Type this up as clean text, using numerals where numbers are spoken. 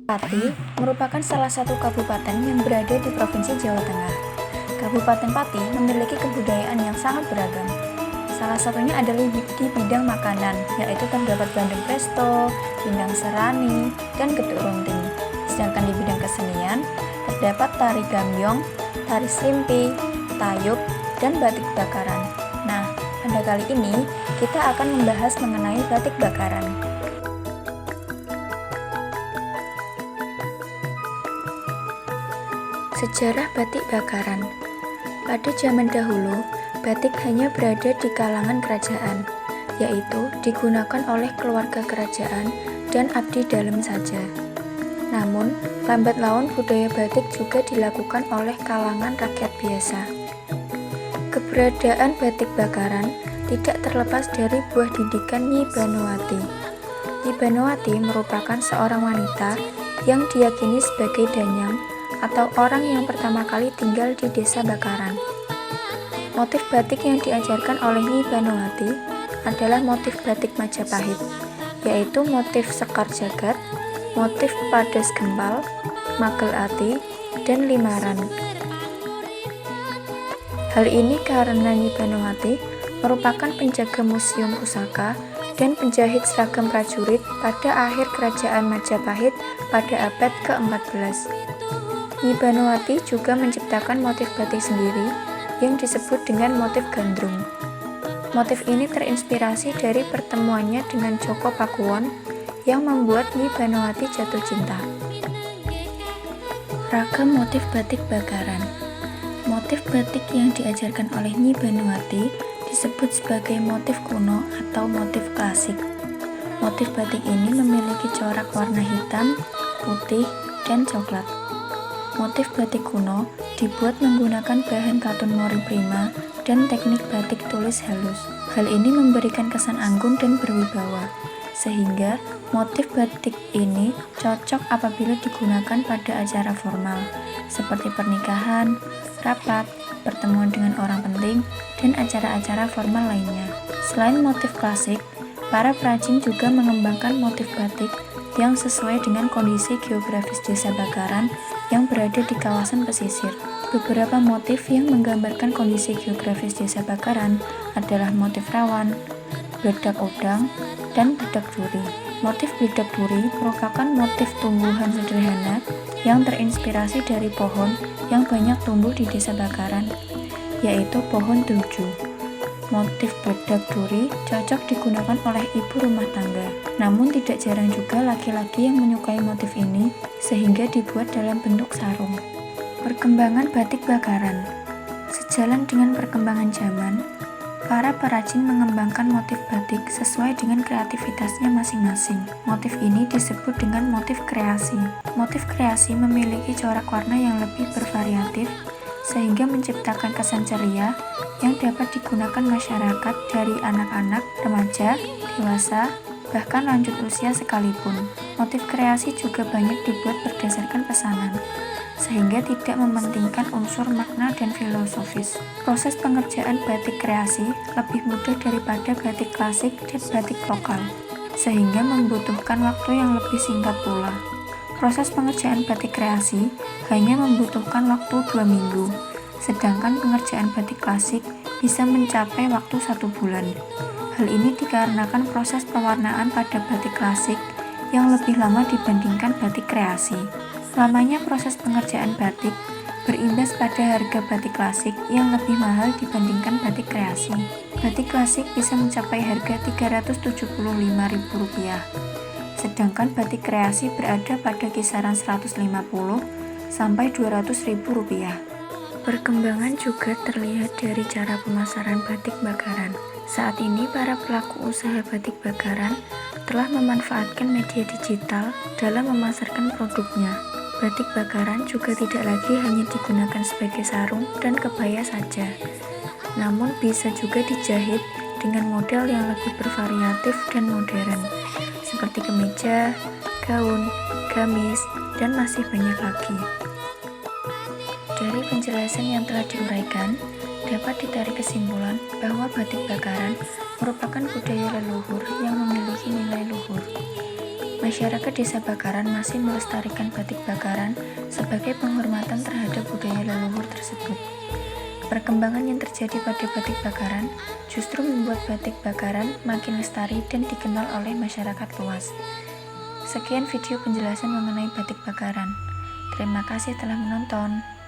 Pati merupakan salah satu kabupaten yang berada di Provinsi Jawa Tengah. Kabupaten Pati memiliki kebudayaan yang sangat beragam. Salah satunya adalah di bidang makanan, yaitu terdapat bandeng presto, pindang serani, dan getuk runting. Sedangkan di bidang kesenian, terdapat tari gambyong, tari serimpi, tayub, dan batik bakaran. Nah, pada kali ini kita akan membahas mengenai batik bakaran. Sejarah batik bakaran. Pada zaman dahulu, batik hanya berada di kalangan kerajaan, yaitu digunakan oleh keluarga kerajaan dan abdi dalam saja. Namun, lambat laun budaya batik juga dilakukan oleh kalangan rakyat biasa. Keberadaan batik bakaran tidak terlepas dari buah didikan Nyi Banowati. Nyi Banowati merupakan seorang wanita yang diyakini sebagai danyang atau orang yang pertama kali tinggal di desa Bakaran. Motif batik yang diajarkan oleh Nyi Banowati adalah motif batik Majapahit, yaitu motif sekar jagat, motif padas gempal, magel ati, dan limaran. Hal ini karena Nyi Banowati merupakan penjaga museum pusaka dan penjahit seragam prajurit pada akhir kerajaan Majapahit pada abad ke-14. Nyi Banowati juga menciptakan motif batik sendiri yang disebut dengan motif gandrung. Motif ini terinspirasi dari pertemuannya dengan Joko Pakuwon yang membuat Nyi Banowati jatuh cinta. Ragam motif batik bakaran. Motif batik yang diajarkan oleh Nyi Banowati disebut sebagai motif kuno atau motif klasik. Motif batik ini memiliki corak warna hitam, putih, dan coklat. Motif batik kuno dibuat menggunakan bahan katun mori prima dan teknik batik tulis halus. Hal ini memberikan kesan anggun dan berwibawa, sehingga motif batik ini cocok apabila digunakan pada acara formal, seperti pernikahan, rapat, pertemuan dengan orang penting, dan acara-acara formal lainnya. Selain motif klasik, para perajin juga mengembangkan motif batik yang sesuai dengan kondisi geografis desa Bakaran yang berada di kawasan pesisir. Beberapa motif yang menggambarkan kondisi geografis desa Bakaran adalah motif rawan, bledak udang, dan bledak duri. Motif bledak duri merupakan motif tumbuhan sederhana yang terinspirasi dari pohon yang banyak tumbuh di desa Bakaran, yaitu pohon tuju. Motif bledak duri cocok digunakan oleh ibu rumah tangga. Namun tidak jarang juga laki-laki yang menyukai motif ini sehingga dibuat dalam bentuk sarung. Perkembangan batik bakaran. Sejalan dengan perkembangan zaman, para perajin mengembangkan motif batik sesuai dengan kreativitasnya masing-masing. Motif ini disebut dengan motif kreasi. Motif kreasi memiliki corak warna yang lebih bervariatif sehingga menciptakan kesan ceria yang dapat digunakan masyarakat dari anak-anak, remaja, dewasa, bahkan lanjut usia sekalipun. Motif kreasi juga banyak dibuat berdasarkan pesanan, sehingga tidak mementingkan unsur makna dan filosofis. Proses pengerjaan batik kreasi lebih mudah daripada batik klasik dan batik lokal, sehingga membutuhkan waktu yang lebih singkat pula. Proses pengerjaan batik kreasi hanya membutuhkan waktu 2 minggu, sedangkan pengerjaan batik klasik bisa mencapai waktu 1 bulan. Hal ini dikarenakan proses pewarnaan pada batik klasik yang lebih lama dibandingkan batik kreasi. Lamanya proses pengerjaan batik berimbas pada harga batik klasik yang lebih mahal dibandingkan batik kreasi. Batik klasik bisa mencapai harga Rp375.000, sedangkan batik kreasi berada pada kisaran Rp150 sampai Rp200.000. Perkembangan juga terlihat dari cara pemasaran batik bakaran. Saat ini para pelaku usaha batik bakaran telah memanfaatkan media digital dalam memasarkan produknya. Batik bakaran juga tidak lagi hanya digunakan sebagai sarung dan kebaya saja, namun bisa juga dijahit dengan model yang lebih bervariatif dan modern, seperti kemeja, gaun, gamis, dan masih banyak lagi. Dari penjelasan yang telah diuraikan, dapat ditarik kesimpulan bahwa batik bakaran merupakan budaya leluhur yang memiliki nilai luhur. Masyarakat Desa Bakaran masih melestarikan batik Bakaran sebagai penghormatan terhadap budaya leluhur tersebut. Perkembangan yang terjadi pada batik Bakaran justru membuat batik Bakaran makin lestari dan dikenal oleh masyarakat luas. Sekian video penjelasan mengenai batik Bakaran. Terima kasih telah menonton.